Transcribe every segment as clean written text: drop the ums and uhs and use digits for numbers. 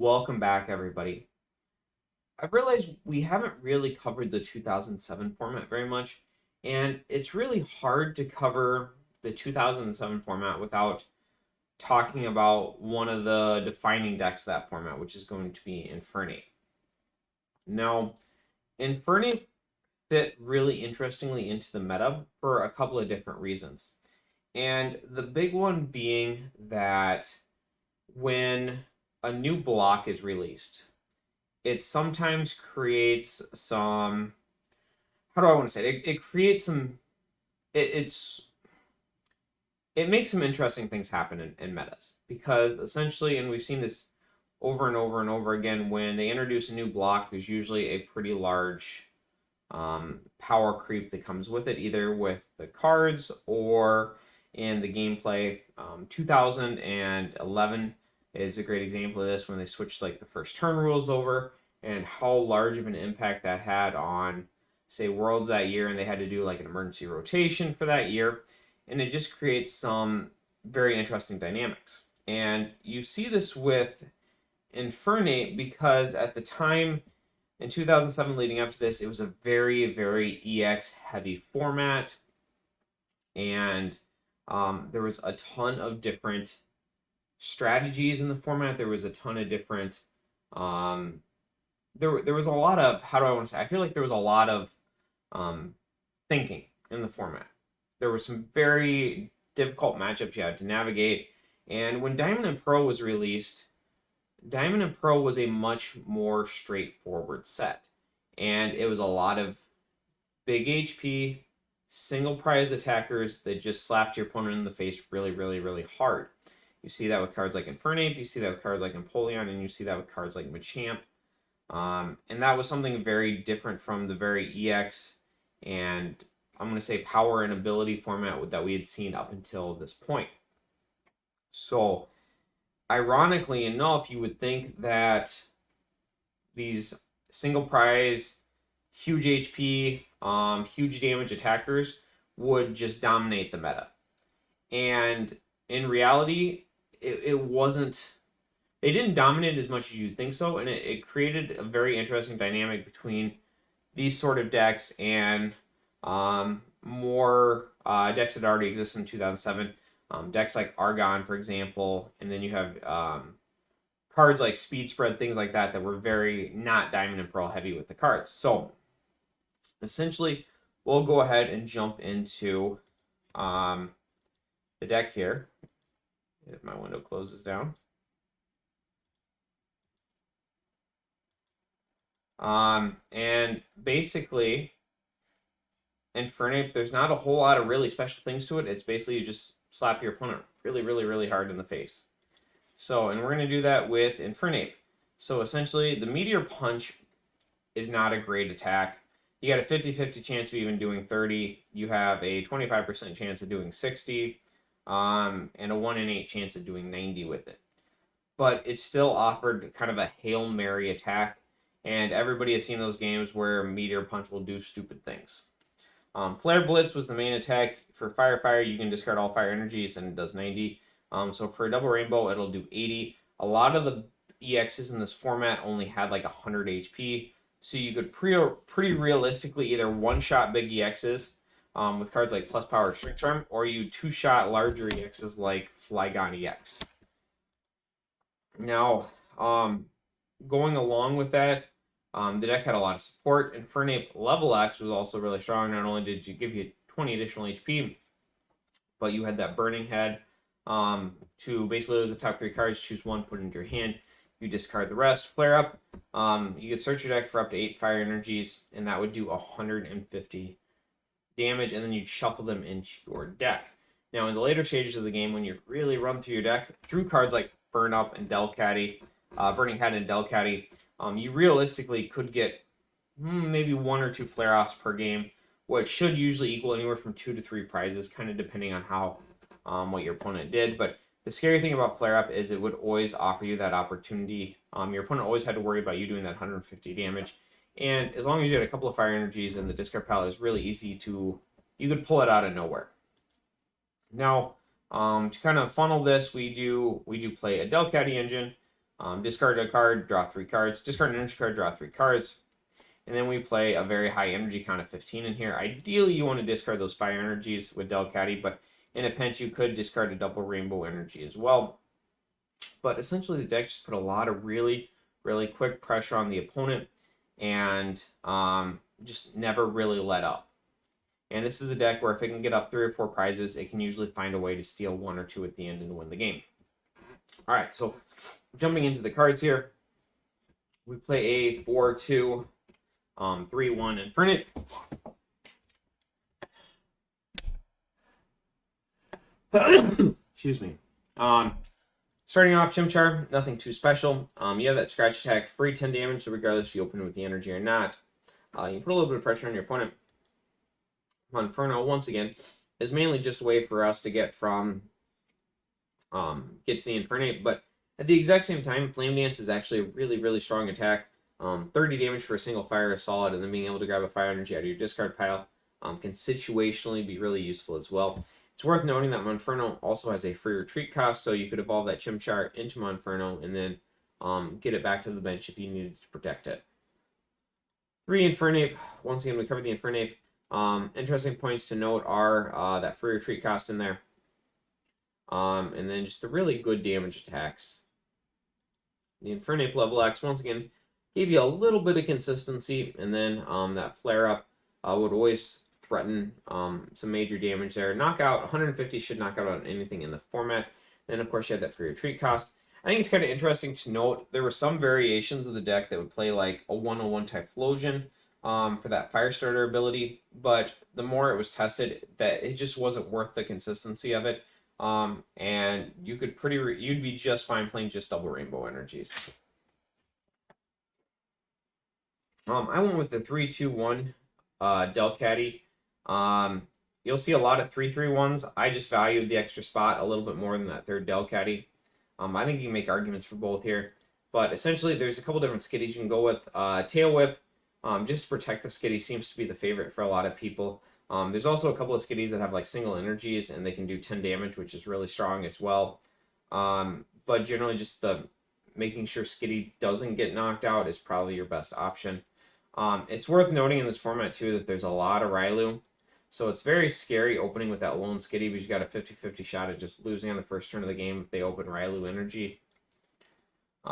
Welcome back, everybody. I've realized we haven't really covered the 2007 format very much, and it's really hard to cover the 2007 format without talking about one of the defining decks of that format, which is going to be Infernape. Now, Infernape fit really interestingly into the meta for a couple of different reasons. And the big one being that when a new block is released, it sometimes creates some, how do I want to say it? It creates some it, it's it makes some interesting things happen in metas, because essentially, and we've seen this over and over and over again, when they introduce a new block, there's usually a pretty large power creep that comes with it, either with the cards or in the gameplay. 2011 is a great example of this, when they switched like the first turn rules over, and how large of an impact that had on, say, worlds that year, and they had to do like an emergency rotation for that year, and it just creates some very interesting dynamics. And you see this with Infernape, because at the time in 2007 leading up to this, it was a very, very EX heavy format, and there was a ton of different strategies in the format. There was a ton of different there was a lot of, how do I want to say, I feel like there was a lot of thinking in the format. There were some very difficult matchups you had to navigate, and when Diamond and Pearl was released, Diamond and Pearl was a much more straightforward set, and it was a lot of big HP single prize attackers that just slapped your opponent in the face really, really, really hard. You see that with cards like Infernape, you see that with cards like Empoleon, and you see that with cards like Machamp. And that was something very different from the very EX and, I'm going to say, power and ability format that we had seen up until this point. So, ironically enough, you would think that these single prize, huge HP, huge damage attackers would just dominate the meta. And in reality, it wasn't, they didn't dominate as much as you'd think so, and it created a very interesting dynamic between these sort of decks and more decks that already existed in 2007. Decks like Argon, for example, and then you have cards like Speed Spread, things like that, that were very not Diamond and Pearl heavy with the cards. So, essentially, we'll go ahead and jump into the deck here. If my window closes down. And basically, Infernape, there's not a whole lot of really special things to it. It's basically you just slap your opponent really, really, really hard in the face. So, and we're going to do that with Infernape. So essentially, the Meteor Punch is not a great attack. You got a 50-50 chance of even doing 30. You have a 25% chance of doing 60. And a 1 in 8 chance of doing 90 with it. But it's still offered kind of a Hail Mary attack, and everybody has seen those games where Meteor Punch will do stupid things. Flare Blitz was the main attack. For Fire, you can discard all fire energies, and it does 90. So for a double rainbow, it'll do 80. A lot of the EXs in this format only had like 100 HP, so you could pretty realistically either one-shot big EXs with cards like Plus Power or String Charm, or you two-shot larger EXs like Flygon EX. Now, going along with that, the deck had a lot of support. Infernape Level X was also really strong. Not only did you give you 20 additional HP, but you had that Burning Head to basically look at the top 3 cards, choose one, put it into your hand. You discard the rest. Flare Up, you could search your deck for up to 8 fire energies, and that would do 150 damage, and then you'd shuffle them into your deck. Now, in the later stages of the game, when you really run through your deck, through cards like Burn Up and Delcatty, Burning Head and Delcatty, you realistically could get maybe 1 or 2 flare-offs per game, which should usually equal anywhere from 2 to 3 prizes, kind of depending on how what your opponent did. But the scary thing about flare-up is it would always offer you that opportunity. Your opponent always had to worry about you doing that 150 damage. And as long as you had a couple of fire energies and the discard pile, is really easy to, you could pull it out of nowhere. Now, to kind of funnel this, we do play a Delcatty engine. Discard a card, draw 3 cards. Discard an energy card, draw 3 cards. And then we play a very high energy count of 15 in here. Ideally, you want to discard those fire energies with Delcatty, but in a pinch, you could discard a double rainbow energy as well. But essentially, the deck just put a lot of really, really quick pressure on the opponent and just never really let up. And this is a deck where if it can get up 3 or 4 prizes, it can usually find a way to steal 1 or 2 at the end and win the game. All right, so jumping into the cards here, we play a 4-2, 3-1 Infernape. Excuse me. Starting off, Chimchar, nothing too special. You have that scratch attack, free 10 damage, so regardless if you open with the energy or not, you put a little bit of pressure on your opponent. Inferno, once again, is mainly just a way for us to get from get to the Infernape, but at the exact same time, Flame Dance is actually a really, really strong attack. 30 damage for a single fire is solid, and then being able to grab a fire energy out of your discard pile can situationally be really useful as well. It's worth noting that Monferno also has a free retreat cost, so you could evolve that Chimchar into Monferno and then get it back to the bench if you needed to protect it. 3 Infernape. Once again, we covered the Infernape. Interesting points to note are that free retreat cost in there. And then just the really good damage attacks. The Infernape level X, once again, gave you a little bit of consistency, and then that flare-up would always threaten some major damage there. Knockout, 150 should knock out on anything in the format. Then, of course, you had that free retreat cost. I think it's kind of interesting to note there were some variations of the deck that would play like a 101 Typhlosion for that Firestarter ability, but the more it was tested, that it just wasn't worth the consistency of it. And you could you'd be just fine playing just double rainbow energies. I went with the 3-2-1 Delcatty. You'll see a lot of 3-3-1s. I just valued the extra spot a little bit more than that third Delcatty. I think you can make arguments for both here, but essentially there's a couple different skitties you can go with. Tail Whip, just to protect the skitty, seems to be the favorite for a lot of people. There's also a couple of skitties that have like single energies and they can do 10 damage, which is really strong as well. But generally just the making sure skitty doesn't get knocked out is probably your best option. It's worth noting in this format too that there's a lot of Rylu. So it's very scary opening with that lone skitty because you got a 50-50 shot at just losing on the first turn of the game if they open Rylu energy. 2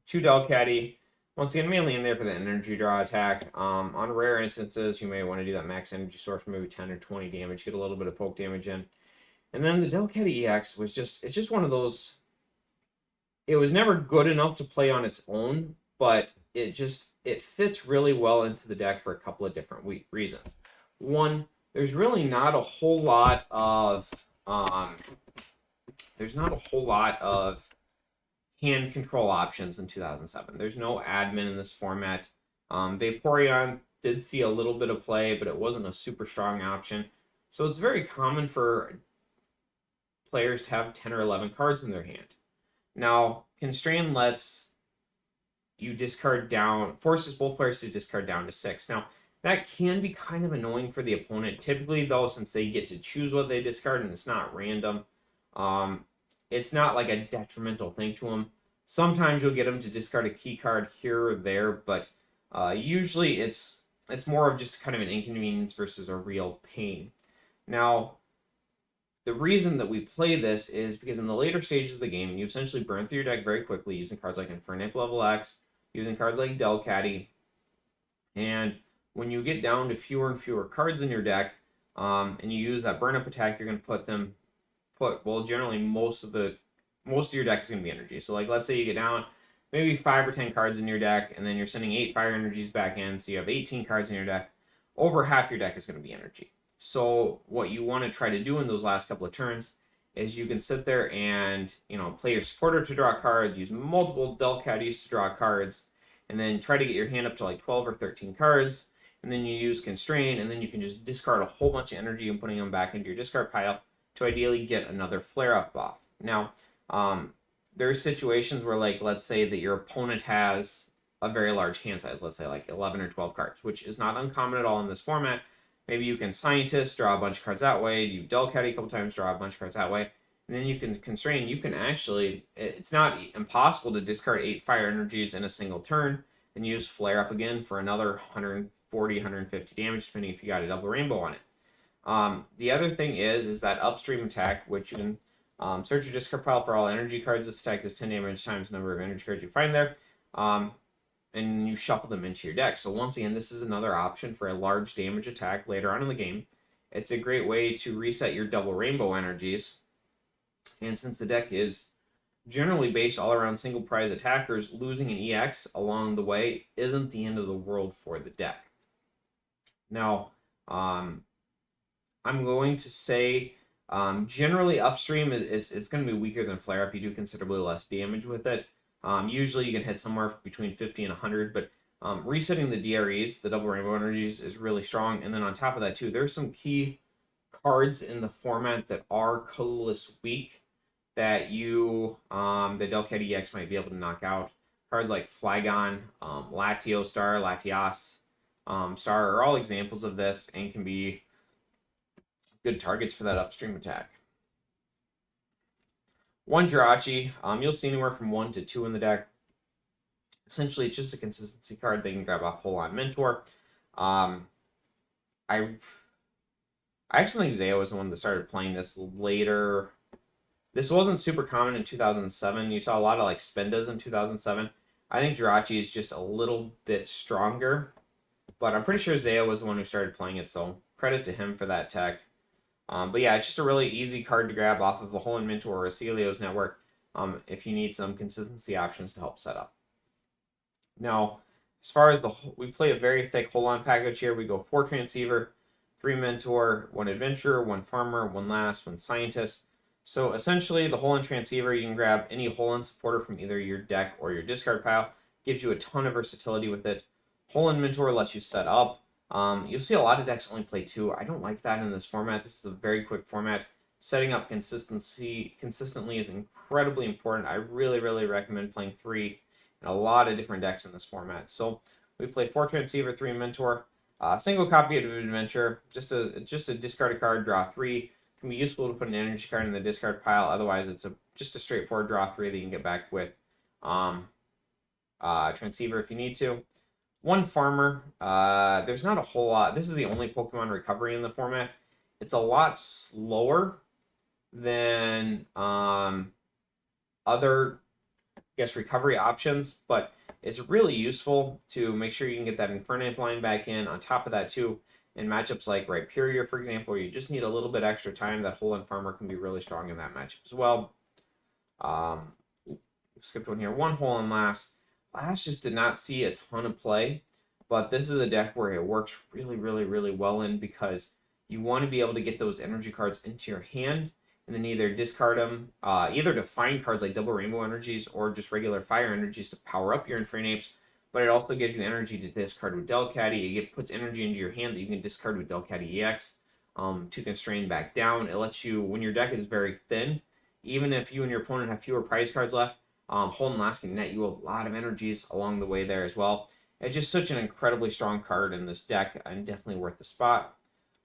Delcatty. Once again, mainly in there for the energy draw attack. On rare instances, you may want to do that max energy source for maybe 10 or 20 damage, get a little bit of poke damage in. And then the Delcatty EX was it's just one of those, it was never good enough to play on its own, but it fits really well into the deck for a couple of different reasons. One, there's really not a whole lot of, hand control options in 2007. There's no admin in this format. Vaporeon did see a little bit of play, but it wasn't a super strong option. So it's very common for players to have 10 or 11 cards in their hand. Now, Constrain lets you discard down, forces both players to discard down to 6. Now, that can be kind of annoying for the opponent. Typically, though, since they get to choose what they discard and it's not random, it's not like a detrimental thing to them. Sometimes you'll get them to discard a key card here or there, but usually it's more of just kind of an inconvenience versus a real pain. Now, the reason that we play this is because in the later stages of the game, you essentially burn through your deck very quickly using cards like Infernape level X, using cards like Delcatty, and when you get down to fewer and fewer cards in your deck, and you use that burn up attack, you're going to generally most of your deck is going to be energy. So like, let's say you get down maybe 5 or 10 cards in your deck, and then you're sending 8 fire energies back in, so you have 18 cards in your deck. Over half your deck is going to be energy. So what you want to try to do in those last couple of turns is you can sit there and, play your supporter to draw cards, use multiple Delcatties to draw cards, and then try to get your hand up to like 12 or 13 cards, and then you use Constrain, and then you can just discard a whole bunch of energy and putting them back into your discard pile to ideally get another flare-up off. Now, there are situations where, like, let's say that your opponent has a very large hand size, let's say like 11 or 12 cards, which is not uncommon at all in this format. Maybe you can Scientist, draw a bunch of cards that way, you Delcatty a couple times, draw a bunch of cards that way. and then you can constrain. You can actually, it's not impossible to discard 8 fire energies in a single turn, and use Flare Up again for another 140, 150 damage, depending if you got a double rainbow on it. The other thing is that upstream attack, which you can search your discard pile for all energy cards. This attack does 10 damage times the number of energy cards you find there. And you shuffle them into your deck. So once again, this is another option for a large damage attack later on in the game. It's a great way to reset your double rainbow energies. And since the deck is generally based all around single prize attackers, losing an EX along the way isn't the end of the world for the deck. Now, I'm going to say generally upstream is going to be weaker than Flare Up. You do considerably less damage with it. Usually you can hit somewhere between 50 and 100, but resetting the DREs, the double rainbow energies, is really strong. And then on top of that too, there's some key cards in the format that are colorless weak that you, the Delcat EX might be able to knock out. Cards like Flygon, Latio Star, Latias Star are all examples of this and can be good targets for that upstream attack. One Jirachi, you'll see anywhere from 1 to 2 in the deck. Essentially, it's just a consistency card. They can grab off Holon Mentor. I actually think Zeo was the one that started playing this later. This wasn't super common in 2007. You saw a lot of like Spendas in 2007. I think Jirachi is just a little bit stronger, but I'm pretty sure Zeo was the one who started playing it, so credit to him for that tech. But yeah, it's just a really easy card to grab off of a Holon Mentor or a Celio's network if you need some consistency options to help set up. Now, as far as we play a very thick Holon package here. We go 4 Transceiver, 3 Mentor, 1 Adventurer, 1 Farmer, 1 Last, 1 Scientist. So essentially, the Holon Transceiver, you can grab any Holon supporter from either your deck or your discard pile. Gives you a ton of versatility with it. Holon Mentor lets you set up. You'll see a lot of decks only play 2. I don't like that in this format. This is a very quick format. Setting up consistently is incredibly important. I really, really recommend playing 3 in a lot of different decks in this format. So we play 4 Transceiver, 3 Mentor, single copy of Adventure, just a discard a card, draw 3. Can be useful to put an energy card in the discard pile. Otherwise, it's just a straightforward draw 3 that you can get back with Transceiver if you need to. 1 Farmer. There's not a whole lot. This is the only Pokemon recovery in the format. It's a lot slower than other, recovery options, but it's really useful to make sure you can get that Infernape line back in. On top of that, too, in matchups like Rhyperior, for example, where you just need a little bit extra time, that Holon Farmer can be really strong in that matchup as well. Skipped one here. 1 Holon Last. Last just did not see a ton of play, but this is a deck where it works really, really, really well in, because you want to be able to get those energy cards into your hand and then either discard them, either to find cards like Double Rainbow Energies or just regular Fire Energies to power up your Infernapes, but it also gives you energy to discard with Delcatty. It puts energy into your hand that you can discard with Delcatty EX to constrain back down. It lets you, when your deck is very thin, even if you and your opponent have fewer prize cards left, Holon Last can net you a lot of energies along the way there as well. It's just such an incredibly strong card in this deck and definitely worth the spot.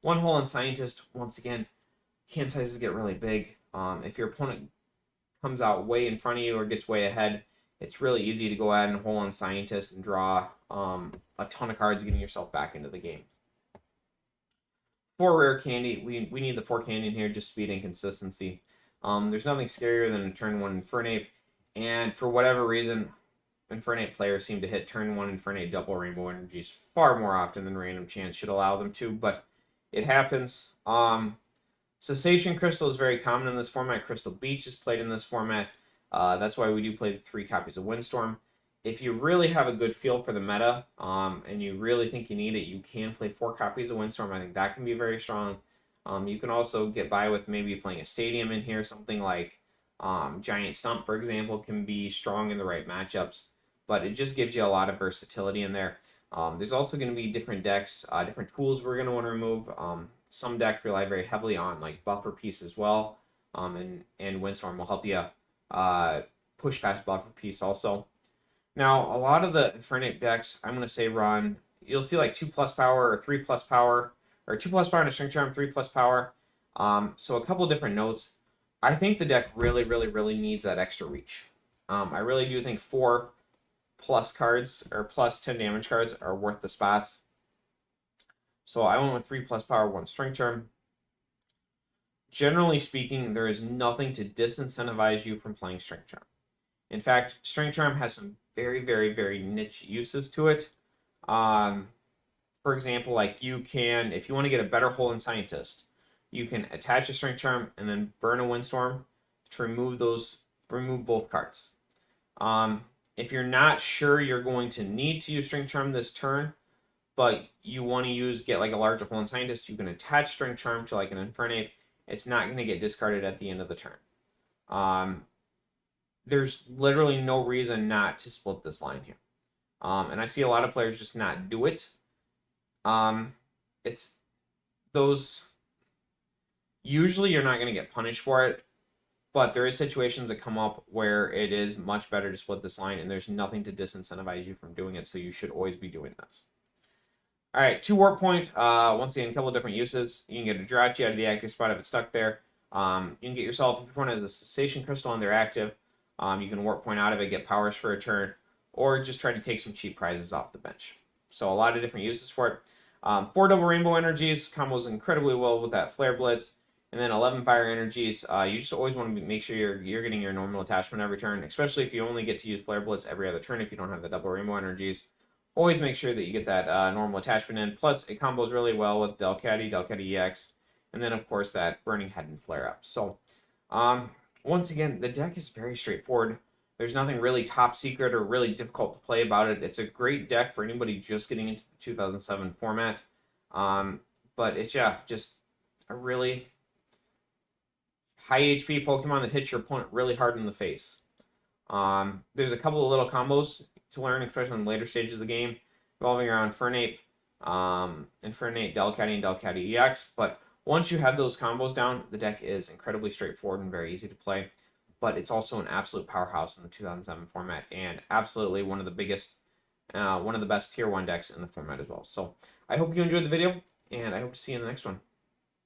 1 Holon Scientist, once again, hand sizes get really big. If your opponent comes out way in front of you or gets way ahead, it's really easy to go ahead and Holon Scientist and draw a ton of cards, getting yourself back into the game. 4 Rare Candy. We need the 4 candy in here, just speed and consistency. There's nothing scarier than a turn 1 Infernape, and for whatever reason, Infernape players seem to hit turn 1 Infernape double rainbow energies far more often than random chance should allow them to, but it happens. Cessation Crystal is very common in this format. Crystal Beach is played in this format. That's why we do play the 3 copies of Windstorm. If you really have a good feel for the meta, and you really think you need it, you can play 4 copies of Windstorm. I think that can be very strong. You can also get by with maybe playing a Stadium in here. Something like Giant Stump, for example, can be strong in the right matchups. But it just gives you a lot of versatility in there. There's also going to be different decks, different tools we're going to want to remove. Some decks rely very heavily on like Buffer Piece as well. And Windstorm will help you push past Buffer Piece also. Now, a lot of the Infernape decks, I'm going to say run, you'll see like 2+ power or 3+ power, or 2+ power and a String Charm, 3+ power. So a couple different notes. I think the deck really, really, really needs that extra reach. I really do think 4+ cards or plus 10 damage cards are worth the spots. So I went with 3+ power, 1 strength charm. Generally speaking, there is nothing to disincentivize you from playing strength charm. In fact, strength charm has some very, very, very niche uses to it. For example, like you can, if you want to get a better hole in Scientist, you can attach a strength charm and then burn a windstorm to remove both cards. If you're not sure you're going to need to use strength charm this turn, but you want to get like a larger hole in Scientist, you can attach strength charm to like an Infernape. It's not going to get discarded at the end of the turn. There's literally no reason not to split this line here. And I see a lot of players just not do it. It's those, usually you're not going to get punished for it, but there is situations that come up where it is much better to split this line, and there's nothing to disincentivize you from doing it, so you should always be doing this. All right, 2 warp point. Once again, a couple of different uses. You can get a Jirachi out of the active spot if it's stuck there. You can get yourself, if your opponent has a cessation crystal and they're active, you can warp point out of it, get powers for a turn, or just try to take some cheap prizes off the bench. So a lot of different uses for it. 4 double rainbow energies combos incredibly well with that flare blitz, and then 11 fire energies. You just always want to make sure you're getting your normal attachment every turn, especially if you only get to use flare blitz every other turn if you don't have the double rainbow energies. Always make sure that you get that normal attachment in. Plus, it combos really well with Delcatty EX, and then of course that burning head and flare up. So, once again, the deck is very straightforward. There's nothing really top secret or really difficult to play about it. It's a great deck for anybody just getting into the 2007 format. But it's, just a really high HP Pokemon that hits your opponent really hard in the face. There's a couple of little combos to learn, especially in the later stages of the game, revolving around Infernape, Delcatty, and Delcatty EX. But once you have those combos down, the deck is incredibly straightforward and very easy to play. But it's also an absolute powerhouse in the 2007 format, and absolutely one of the best Tier 1 decks in the format as well. So I hope you enjoyed the video, and I hope to see you in the next one.